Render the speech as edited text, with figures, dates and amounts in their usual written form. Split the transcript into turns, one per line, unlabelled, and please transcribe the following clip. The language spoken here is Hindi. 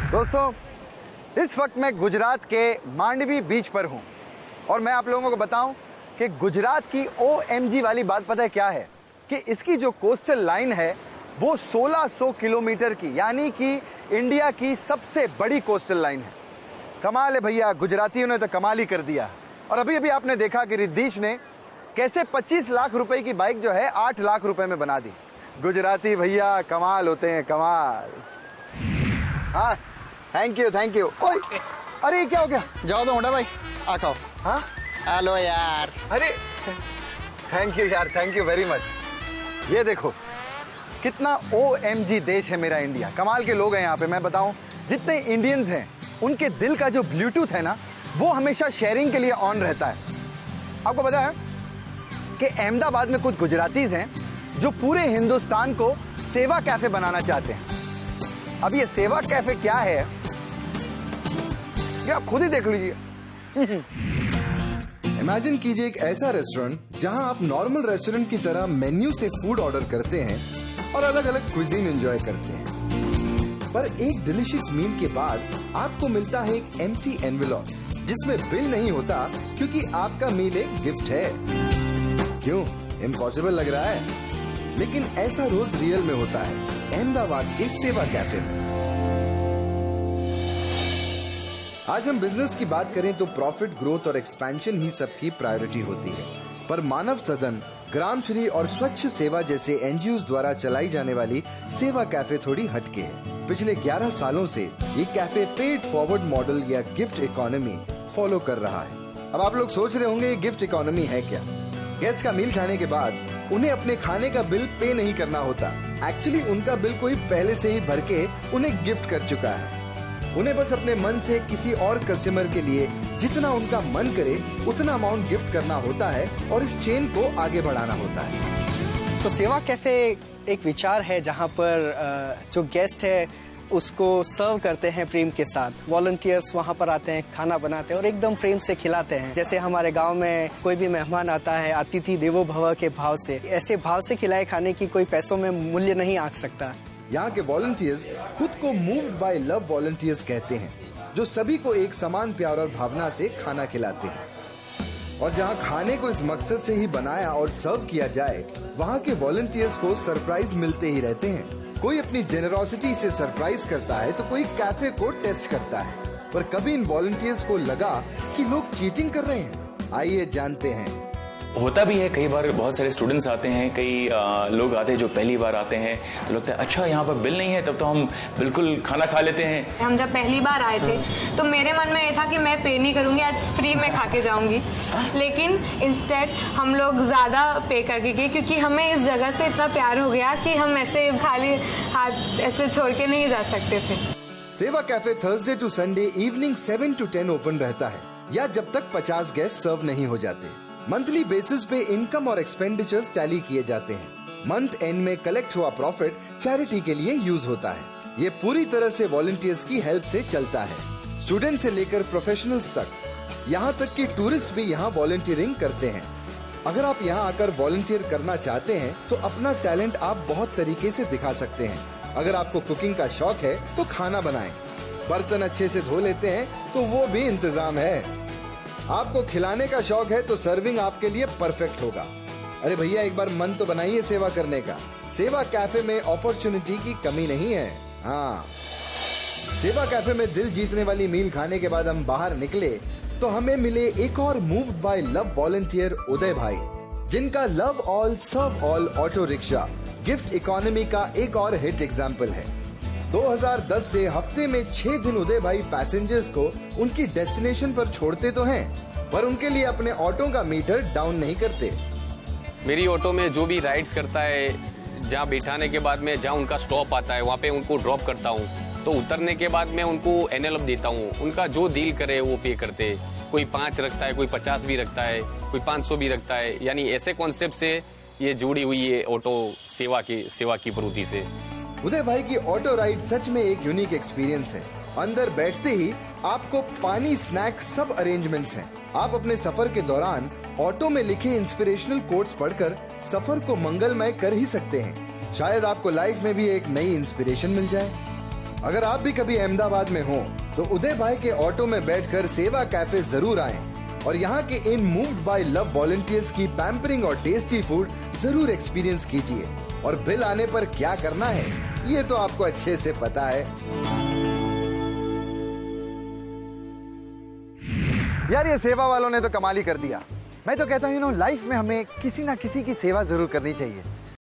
दोस्तों, इस वक्त मैं गुजरात के मांडवी बीच पर हूं और मैं आप लोगों को बताऊं कि गुजरात की OMG वाली बात पता है क्या है कि इसकी जो कोस्टल लाइन है वो 1600 किलोमीटर की, यानी कि इंडिया की सबसे बड़ी कोस्टल लाइन है। कमाल है भैया, गुजरातियों ने तो कमाल ही कर दिया। और अभी अभी आपने देखा कि रिद्धीश ने कैसे 25 लाख रुपए की बाइक जो है 8 लाख रुपए में बना दी। गुजराती भैया कमाल होते हैं, कमाल। हाँ, थैंक यू थैंक यू। अरे क्या हो गया?
जाओ दो मोटा भाई, आ खाओ।
हाँ,
हेलो यार।
अरे थैंक यू यार, थैंक यू वेरी मच। ये देखो कितना OMG देश है मेरा इंडिया। कमाल के लोग हैं यहाँ पे। मैं बताऊं, जितने इंडियंस हैं उनके दिल का जो ब्लूटूथ है ना, वो हमेशा शेयरिंग के लिए ऑन रहता है। आपको पता है कि अहमदाबाद में कुछ गुजरातीज हैं जो पूरे हिंदुस्तान को सेवा कैफे बनाना चाहते हैं। अब ये सेवा कैफे क्या है ये आप खुद ही देख लीजिए।
इमेजिन कीजिए एक ऐसा रेस्टोरेंट जहां आप नॉर्मल रेस्टोरेंट की तरह मेन्यू से फूड ऑर्डर करते हैं और अलग अलग क्विजीन एंजॉय करते हैं, पर एक डिलीशियस मील के बाद आपको मिलता है एक एम्प्टी एनवेलप जिसमें बिल नहीं होता क्योंकि आपका मील एक गिफ्ट है। क्यों इम्पॉसिबल लग रहा है? लेकिन ऐसा रोज रियल में होता है अहमदाबाद के सेवा कैफे में। आज हम बिजनेस की बात करें तो प्रॉफिट, ग्रोथ और एक्सपेंशन ही सबकी प्रायोरिटी होती है, पर मानव सदन, ग्राम श्री और स्वच्छ सेवा जैसे NGOs द्वारा चलाई जाने वाली सेवा कैफे थोड़ी हटके है। पिछले 11 सालों से ये कैफे पेड फॉरवर्ड मॉडल या गिफ्ट इकोनॉमी फॉलो कर रहा है। अब आप लोग सोच रहे होंगे ये गिफ्ट इकोनॉमी है क्या? गेस्ट का मील खाने के बाद उन्हें अपने खाने का बिल पे नहीं करना होता। एक्चुअली उनका बिल कोई पहले से ही भर के उन्हें गिफ्ट कर चुका है। उन्हें बस अपने मन से किसी और कस्टमर के लिए जितना उनका मन करे उतना अमाउंट गिफ्ट करना होता है और इस चेन को आगे बढ़ाना होता है।
सो सेवा कैफे एक विचार है जहाँ पर जो गेस्ट है उसको सर्व करते हैं प्रेम के साथ। वॉलंटियर्स वहाँ पर आते हैं, खाना बनाते हैं और एकदम प्रेम से खिलाते हैं। जैसे हमारे गांव में कोई भी मेहमान आता है, अतिथि देवो भव के भाव से, ऐसे भाव से खिलाए खाने की कोई पैसों में मूल्य नहीं आंक सकता।
यहाँ के वॉलंटियर्स खुद को मूव्ड बाय लव वॉलंटियर्स कहते हैं, जो सभी को एक समान प्यार और भावना से खाना खिलाते हैं। और जहाँ खाने को इस मकसद से ही बनाया और सर्व किया जाए, वहाँ के वॉलंटियर्स को सरप्राइज मिलते ही रहते हैं। कोई अपनी जेनरोसिटी से सरप्राइज करता है तो कोई कैफे को टेस्ट करता है, पर कभी इन वॉलंटियर्स को लगा कि लोग चीटिंग कर रहे हैं? आइए जानते हैं।
होता भी है, कई बार बहुत सारे स्टूडेंट्स आते हैं, कई लोग आते हैं जो पहली बार आते हैं तो लगता है अच्छा यहाँ पर बिल नहीं है, तब तो हम बिल्कुल खाना खा लेते हैं।
हम जब पहली बार आए थे तो मेरे मन में ये था कि मैं पे नहीं करूंगी, आज फ्री में खा के जाऊंगी, लेकिन इंस्टेड हम लोग ज्यादा पे करके गए क्योंकि हमें इस जगह से इतना प्यार हो गया कि हम ऐसे खाली हाथ ऐसे छोड़ के नहीं जा सकते थे।
Seva cafe Thursday to Sunday evening 7 to 10 open रहता है या जब तक 50 गेस्ट सर्व नहीं हो जाते। मंथली बेसिस पे इनकम और एक्सपेंडिचर्स टैली किए जाते हैं। मंथ एंड में कलेक्ट हुआ प्रॉफिट चैरिटी के लिए यूज होता है। ये पूरी तरह से वॉलंटियर्स की हेल्प से चलता है। स्टूडेंट से लेकर प्रोफेशनल्स तक, यहाँ तक कि टूरिस्ट भी यहाँ वॉलंटियरिंग करते हैं। अगर आप यहाँ आकर वॉलंटियर करना चाहते हैं तो अपना टैलेंट आप बहुत तरीके से दिखा सकते हैं। अगर आपको कुकिंग का शौक है तो खाना बनाएं, बर्तन अच्छे से धो लेते हैं तो वो भी इंतजाम है। आपको खिलाने का शौक है तो सर्विंग आपके लिए परफेक्ट होगा। अरे भैया एक बार मन तो बनाइए सेवा करने का। सेवा कैफे में अपॉर्चुनिटी की कमी नहीं है। हाँ, सेवा कैफे में दिल जीतने वाली मील खाने के बाद हम बाहर निकले तो हमें मिले एक और moved by love volunteer Uday bhai, जिनका love all serve all auto rickshaw gift economy का एक और हिट एग्जाम्पल है। 2010 से हफ्ते में 6 दिन उदय भाई पैसेंजर्स को उनकी डेस्टिनेशन पर छोड़ते तो हैं, पर उनके लिए अपने ऑटो का मीटर डाउन नहीं करते।
मेरी ऑटो में जो भी राइड्स करता है, जहाँ बिठाने के बाद में जहाँ उनका स्टॉप आता है वहाँ पे उनको ड्रॉप करता हूँ, तो उतरने के बाद मैं उनको एनवेलप देता हूँ। उनका जो डील करे वो पे करते। कोई 5 रखता है, कोई 50 भी रखता है, कोई 500 भी रखता है। यानी ऐसे कॉन्सेप्ट से ये जुड़ी हुई है ऑटो सेवा की प्रवृत्ति से।
उदय भाई की ऑटो राइड सच में एक यूनिक एक्सपीरियंस है। अंदर बैठते ही आपको पानी, स्नैक सब अरेंजमेंट्स हैं। आप अपने सफर के दौरान ऑटो में लिखे इंस्पिरेशनल कोट्स पढ़कर सफर को मंगलमय कर ही सकते हैं। शायद आपको लाइफ में भी एक नई इंस्पिरेशन मिल जाए। अगर आप भी कभी अहमदाबाद में हो तो उदय भाई के ऑटो में बैठकर सेवा कैफे जरूर आएं और यहाँ के इन मूव्ड बाय लव वॉलंटियर्स की पैम्परिंग और टेस्टी फूड जरूर एक्सपीरियंस कीजिए। और बिल आने पर क्या करना है ये तो आपको अच्छे से पता है।
यार ये सेवा वालों ने तो कमाल ही कर दिया। मैं तो कहता हूँ लाइफ में हमें किसी ना किसी की सेवा जरूर करनी चाहिए।